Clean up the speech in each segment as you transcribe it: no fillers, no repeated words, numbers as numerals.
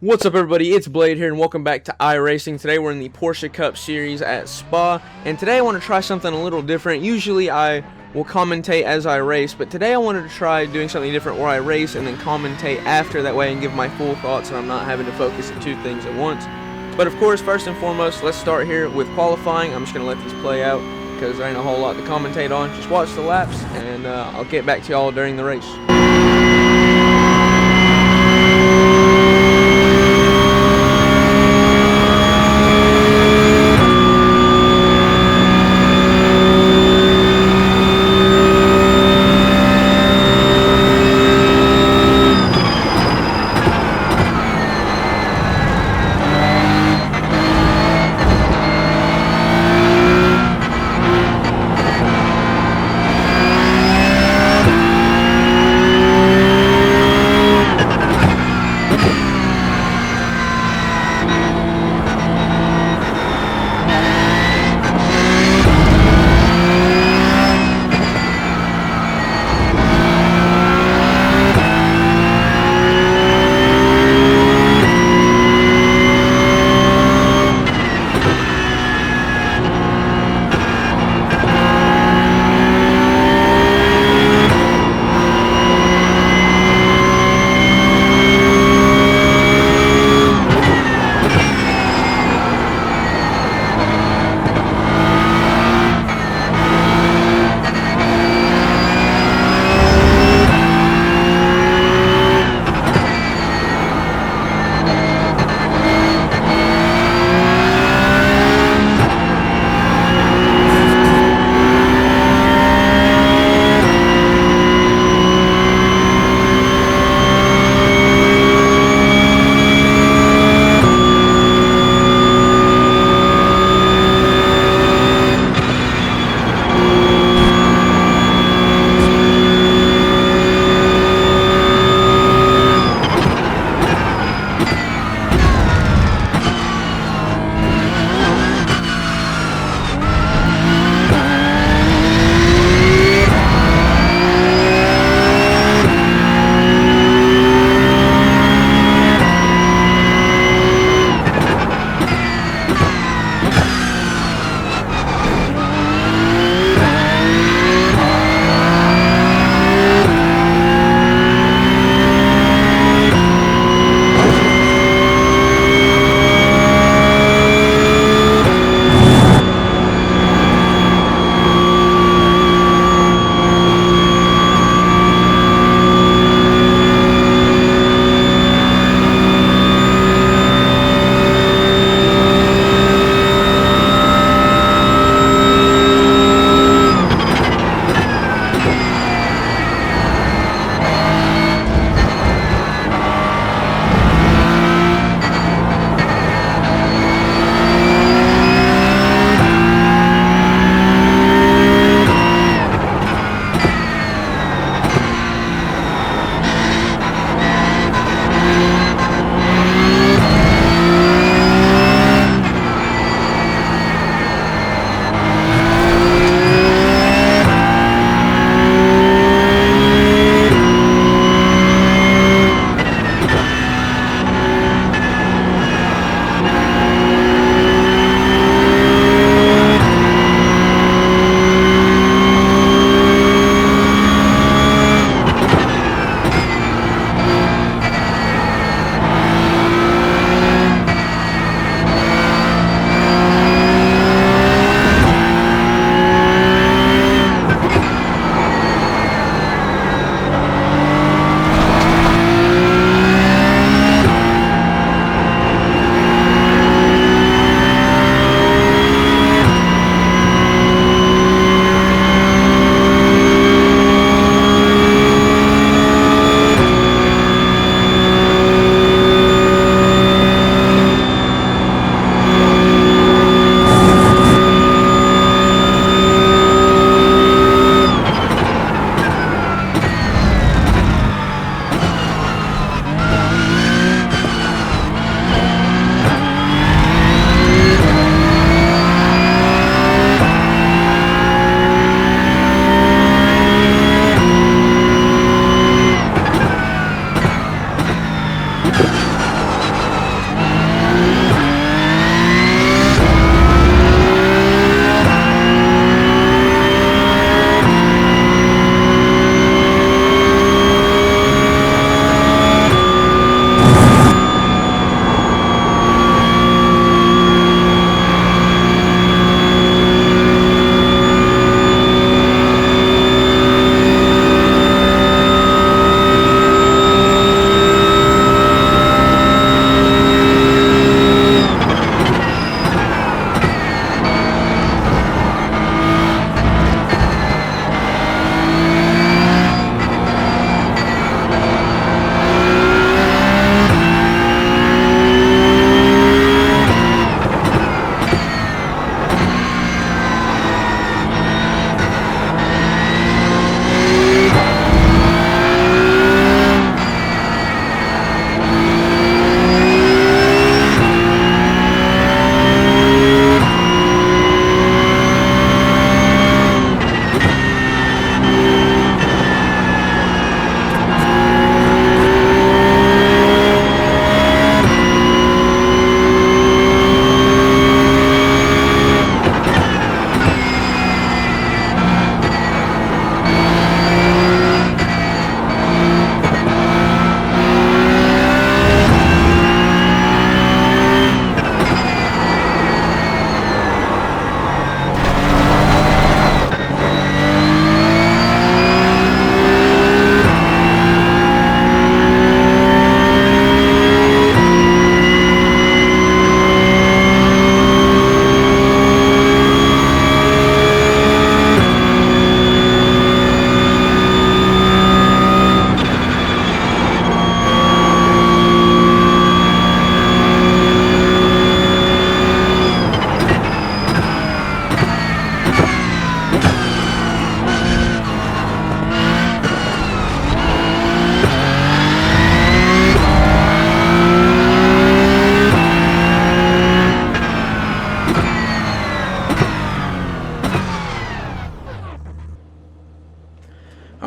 What's up, everybody? It's Blade here, and welcome back to iRacing. Today we're in the Porsche Cup series at Spa, and today I want to try something a little different. Usually I will commentate as I race, but today I wanted to try doing something different where I race and then commentate after, that way I can give my full thoughts and I'm not having to focus on two things at once. But of course, first and foremost, let's start here with qualifying. I'm just going to let these play out because there ain't a whole lot to commentate on. Just watch the laps, and I'll get back to y'all during the race.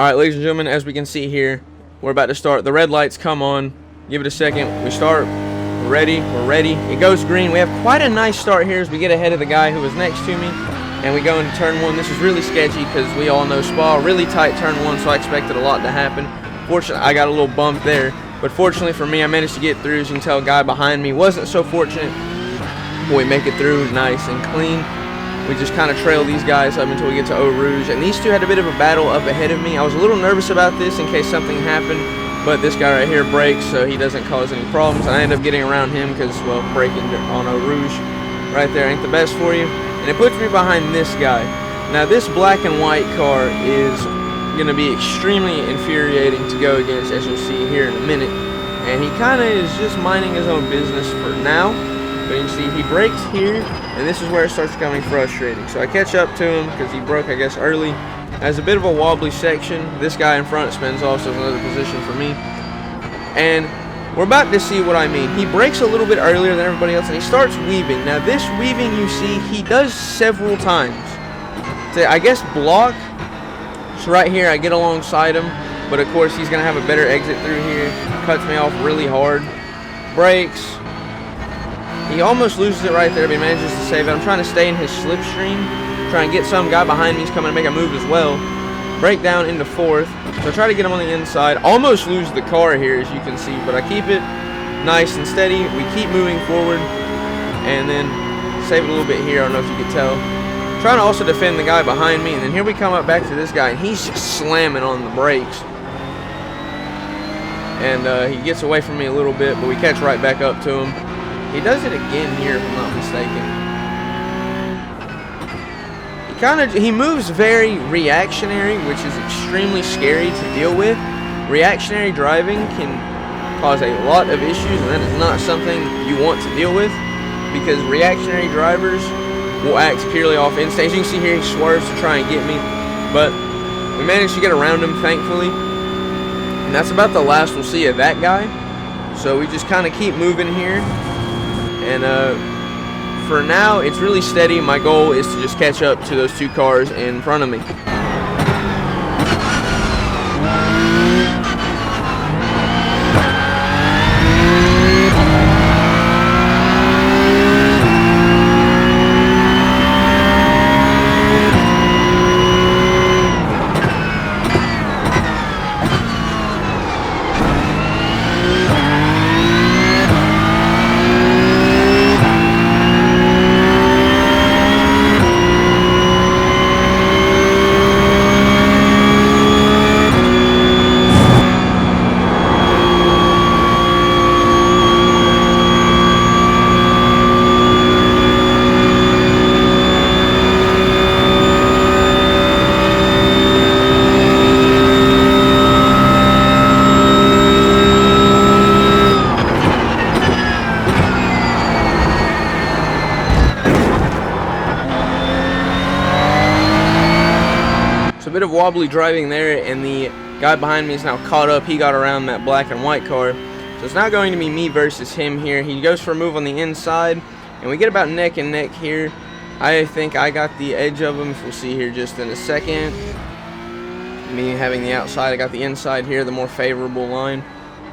Alright, ladies and gentlemen, as we can see here, we're about to start. The red lights come on. Give it a second. We start. We're ready. We're ready. It goes green. We have quite a nice start here as we get ahead of the guy who was next to me. And we go into turn one. This is really sketchy because we all know Spa. Really tight turn one, so I expected a lot to happen. Fortunately, I got a little bump there. But fortunately for me, I managed to get through. As you can tell, a guy behind me wasn't so fortunate. But we make it through nice and clean. We just kind of trail these guys up until we get to Eau Rouge. And these two had a bit of a battle up ahead of me. I was a little nervous about this in case something happened. But this guy right here brakes, so he doesn't cause any problems. And I end up getting around him because, well, braking on Eau Rouge right there ain't the best for you. And it puts me behind this guy. Now, this black and white car is going to be extremely infuriating to go against, as you'll see here in a minute. And he kind of is just minding his own business for now. But you can see he brakes here, and this is where it starts becoming frustrating. So I catch up to him because he broke, I guess, early. Has a bit of a wobbly section. This guy in front spins off, so it's another position for me. And we're about to see what I mean. He brakes a little bit earlier than everybody else, and he starts weaving. Now, this weaving you see, he does several times. To, I guess, block. So right here, I get alongside him, but of course, he's going to have a better exit through here. Cuts me off really hard. Brakes. He almost loses it right there, but he manages to save it. I'm trying to stay in his slipstream, try and get some guy behind me. He's coming to make a move as well. Break down into fourth. So I try to get him on the inside. Almost lose the car here, as you can see, but I keep it nice and steady. We keep moving forward, and then save it a little bit here. I don't know if you can tell. Trying to also defend the guy behind me, and then here we come up back to this guy, and he's just slamming on the brakes. And he gets away from me a little bit, but we catch right back up to him. He does it again here, if I'm not mistaken. He moves very reactionary, which is extremely scary to deal with. Reactionary driving can cause a lot of issues, and that is not something you want to deal with, because reactionary drivers will act purely off instinct. As you can see here, he swerves to try and get me, but we managed to get around him, thankfully. And that's about the last we'll see of that guy. So we just kind of keep moving here. And for now, it's really steady. My goal is to just catch up to those two cars in front of me. Bit of wobbly driving there, and the guy behind me is now caught up. He got around that black and white car, so it's now going to be me versus him here. He goes for a move on the inside, and we get about neck and neck here. I think I got the edge of him, if we'll see here just in a second. Me having the outside, I got the inside here, the more favorable line.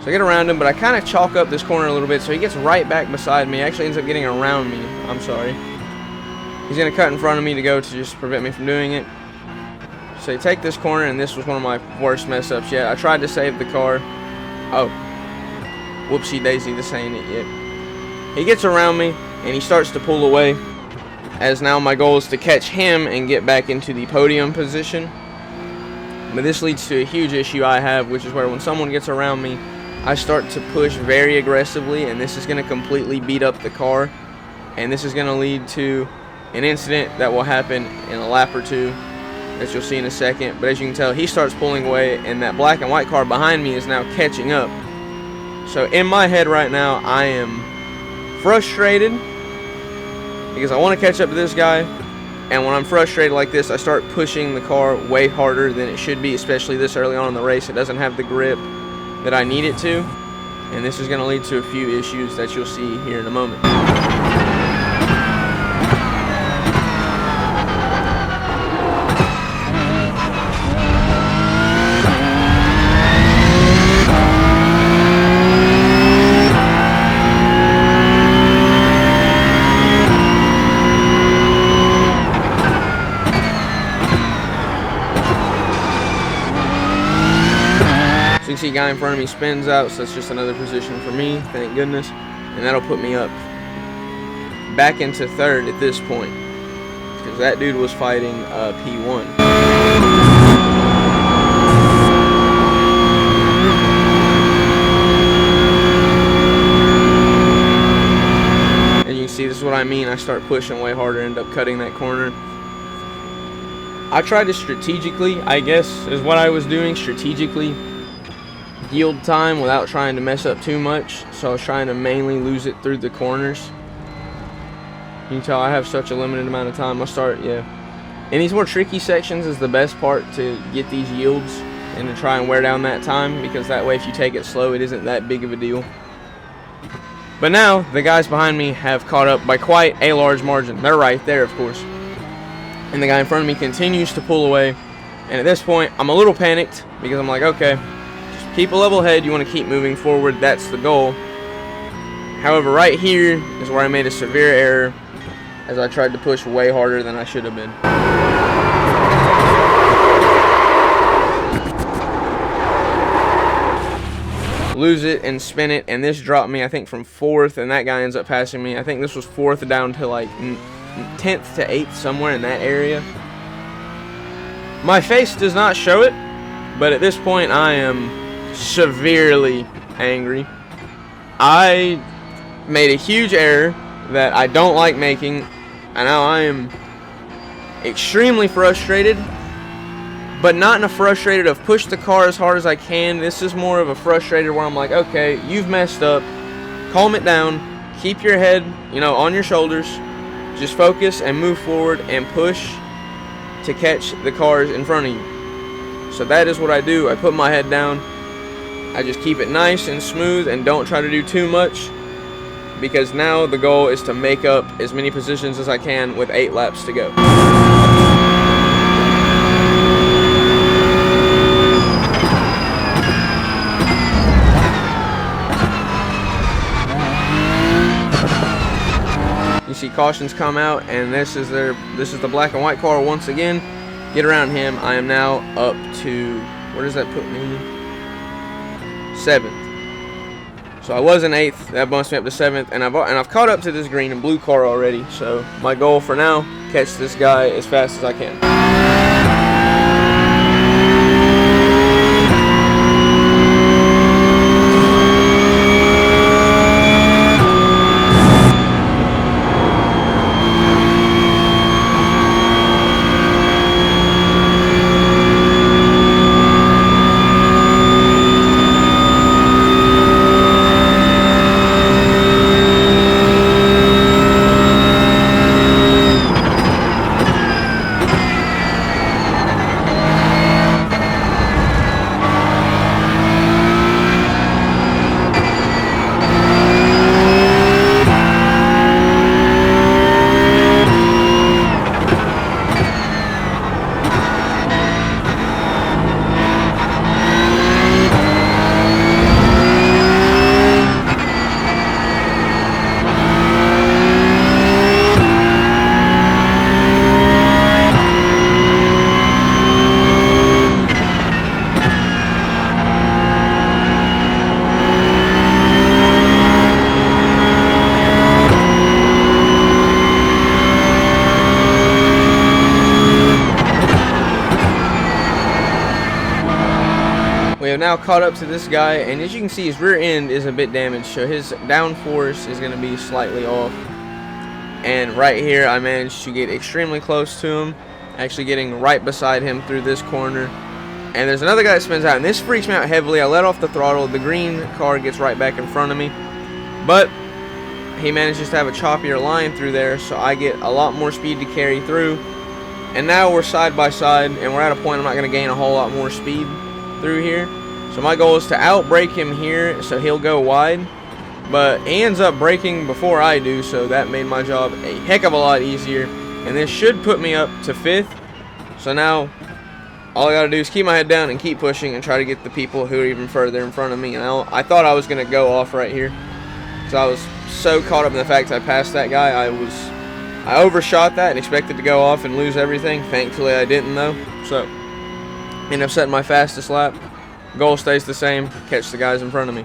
So I get around him, but I kind of chalk up this corner a little bit, so he gets right back beside me. Actually ends up getting around me. I'm sorry. He's going to cut in front of me to go to just prevent me from doing it. So you take this corner, and this was one of my worst mess-ups yet. I tried to save the car. Oh. Whoopsie-daisy, this ain't it yet. He gets around me, and he starts to pull away, as now my goal is to catch him and get back into the podium position. But this leads to a huge issue I have, which is where when someone gets around me, I start to push very aggressively, and this is going to completely beat up the car. And this is going to lead to an incident that will happen in a lap or two, that you'll see in a second. But as you can tell, he starts pulling away, and that black and white car behind me is now catching up. So in my head right now, I am frustrated because I want to catch up to this guy, and when I'm frustrated like this, I start pushing the car way harder than it should be, especially this early on in the race. It doesn't have the grip that I need it to, and this is going to lead to a few issues that you'll see here in a moment. see a guy in front of me spins out, so that's just another position for me, thank goodness. And that'll put me up back into third at this point, because that dude was fighting P1. See, this is what I mean. I start pushing way harder, end up cutting that corner. I tried to strategically, I guess, is what I was doing, strategically yield time without trying to mess up too much. So I was trying to mainly lose it through the corners. You can tell I have such a limited amount of time. I'll start, yeah. In these more tricky sections is the best part, to get these yields and to try and wear down that time, because that way if you take it slow, it isn't that big of a deal. But now, the guys behind me have caught up by quite a large margin. They're right there, of course. And the guy in front of me continues to pull away. And at this point, I'm a little panicked, because I'm like, okay, just keep a level head. You want to keep moving forward. That's the goal. However, right here is where I made a severe error, as I tried to push way harder than I should have been. Lose it and spin it, and this dropped me, I think, from 4th, and that guy ends up passing me. I think this was 4th down to like 10th to 8th, somewhere in that area. My face does not show it, but at this point I am severely angry. I made a huge error that I don't like making, and now I am extremely frustrated. But not in a frustrated of push the car as hard as I can. This is more of a frustrated where I'm like, okay, you've messed up. Calm it down. Keep your head, you know, on your shoulders. Just focus and move forward and push to catch the cars in front of you. So that is what I do. I put my head down. I just keep it nice and smooth and don't try to do too much, because now the goal is to make up as many positions as I can with 8 laps to go. You see cautions come out, and this is the black and white car once again. Get around him. I am now up to, where does that put me? 7th. So I was in 8th. That bumps me up to 7th, and I've caught up to this green and blue car already. So my goal for now, catch this guy as fast as I can. We have now caught up to this guy, and as you can see, his rear end is a bit damaged, so his downforce is going to be slightly off. And right here, I managed to get extremely close to him, actually getting right beside him through this corner. And there's another guy that spins out, and this freaks me out heavily. I let off the throttle. The green car gets right back in front of me, but he manages to have a choppier line through there, so I get a lot more speed to carry through. And now we're side by side, and we're at a point I'm not going to gain a whole lot more speed through here. So my goal is to outbrake him here so he'll go wide, but he ends up braking before I do, so that made my job a heck of a lot easier. And this should put me up to 5th. So now all I got to do is keep my head down and keep pushing and try to get the people who are even further in front of me. And I thought I was going to go off right here, because I was so caught up in the fact I passed that guy. I overshot that and expected to go off and lose everything. Thankfully I didn't though. So ended up setting my fastest lap. Goal stays the same, catch the guys in front of me.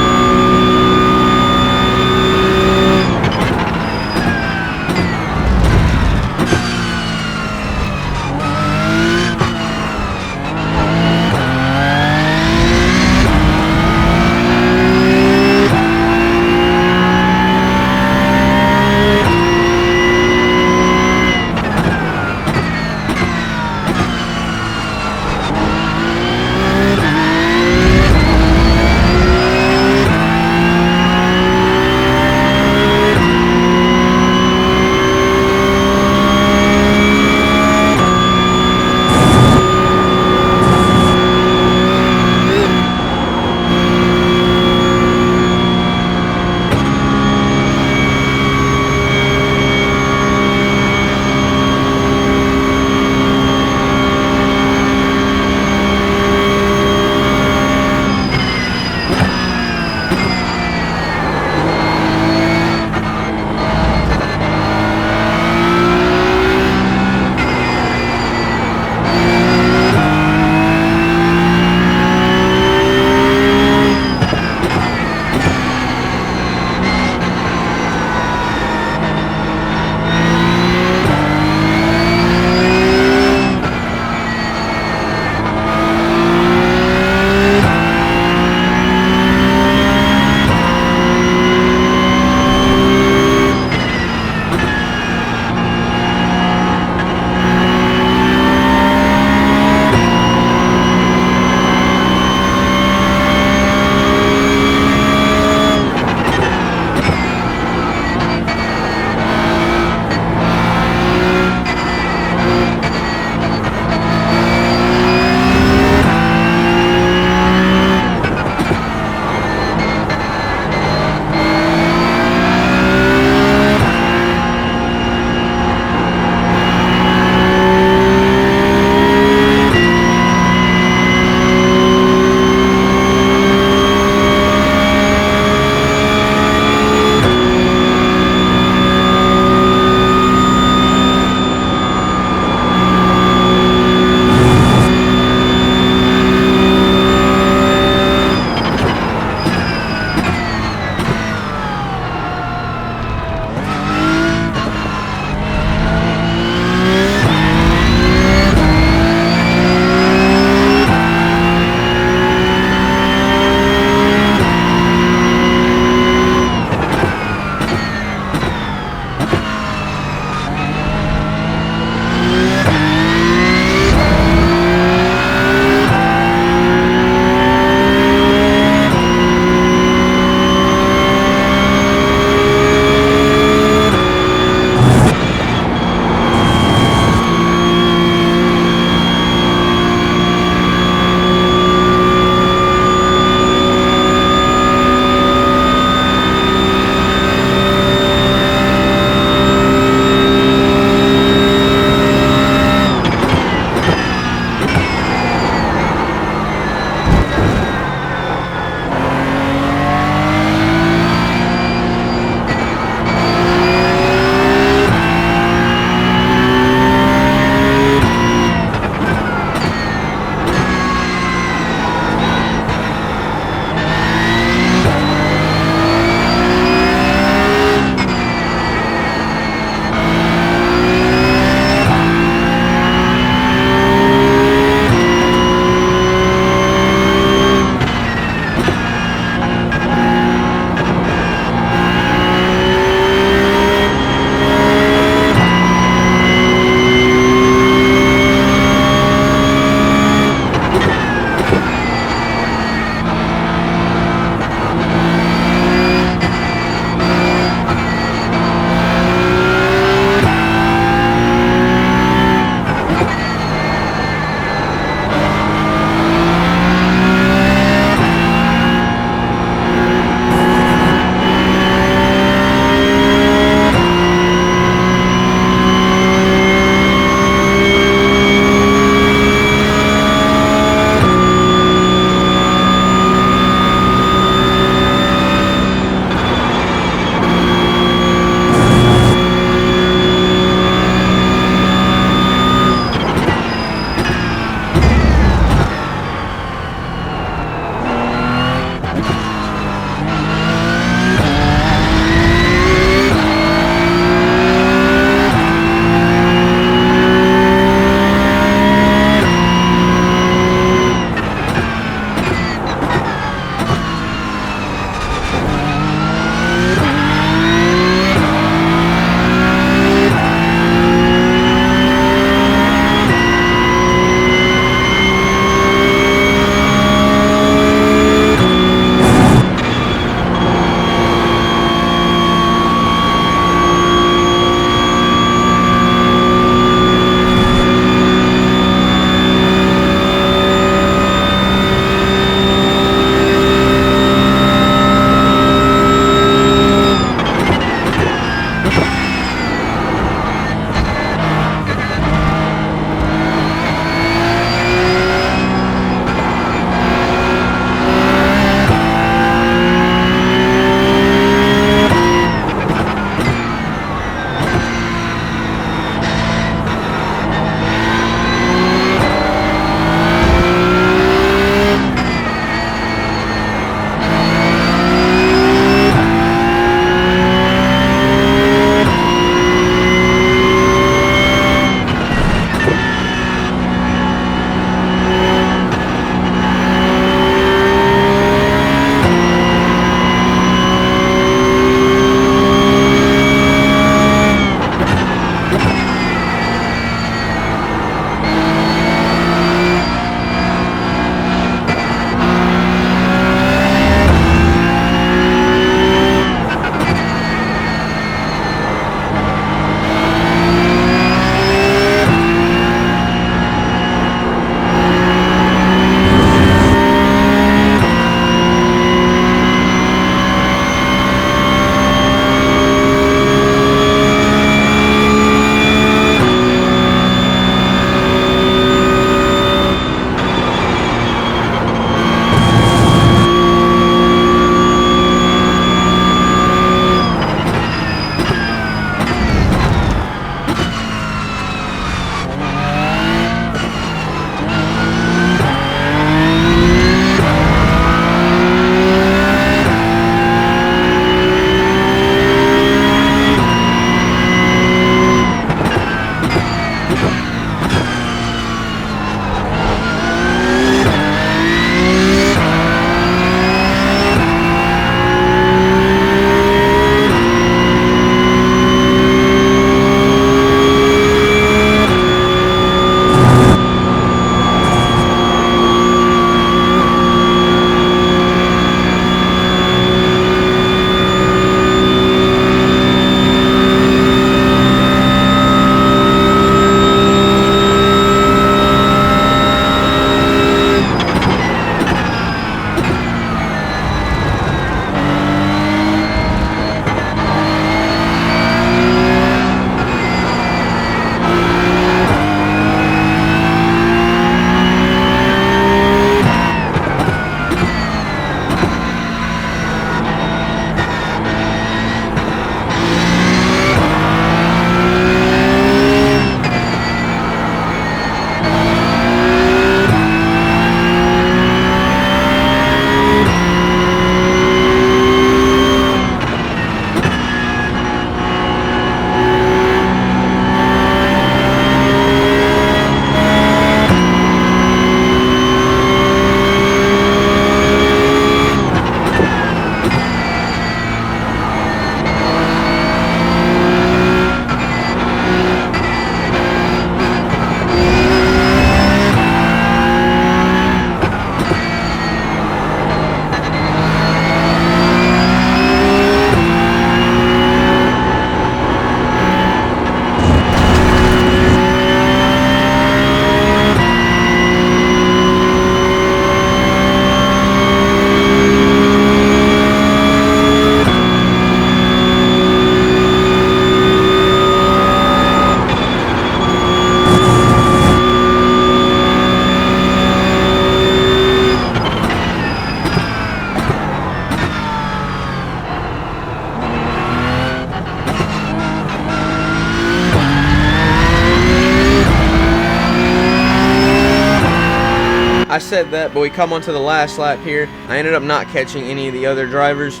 I said that, but we come onto the last lap here. I ended up not catching any of the other drivers.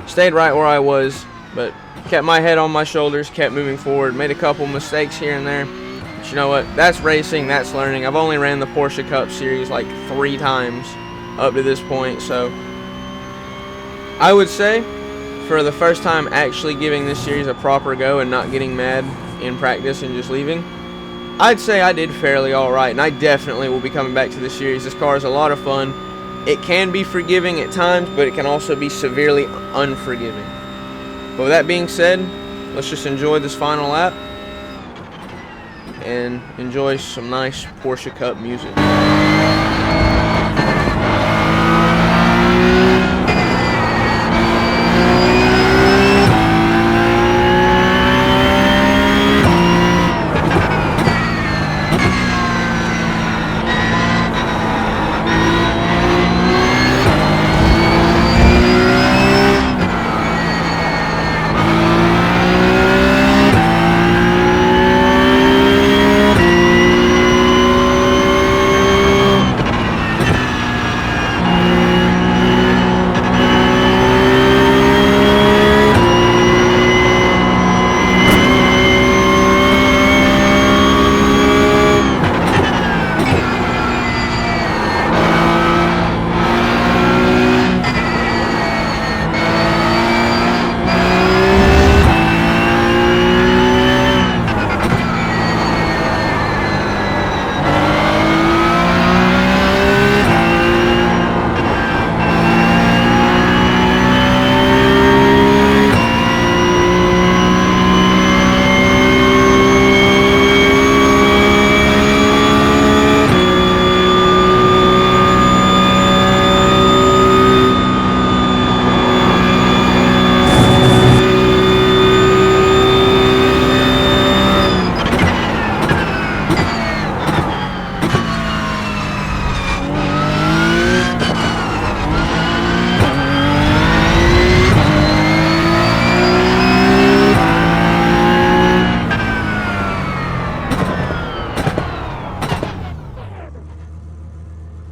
Stayed right where I was, but kept my head on my shoulders, kept moving forward. Made a couple mistakes here and there. But you know what? That's racing, that's learning. I've only ran the Porsche Cup series like 3 times up to this point, so I would say for the first time actually giving this series a proper go and not getting mad in practice and just leaving, I'd say I did fairly alright, and I definitely will be coming back to this series. This car is a lot of fun. It can be forgiving at times, but it can also be severely unforgiving. But with that being said, let's just enjoy this final lap and enjoy some nice Porsche Cup music.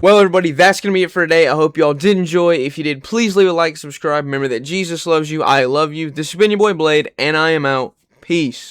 Well, everybody, that's going to be it for today. I hope y'all did enjoy. If you did, please leave a like, subscribe. Remember that Jesus loves you. I love you. This has been your boy Blade, and I am out. Peace.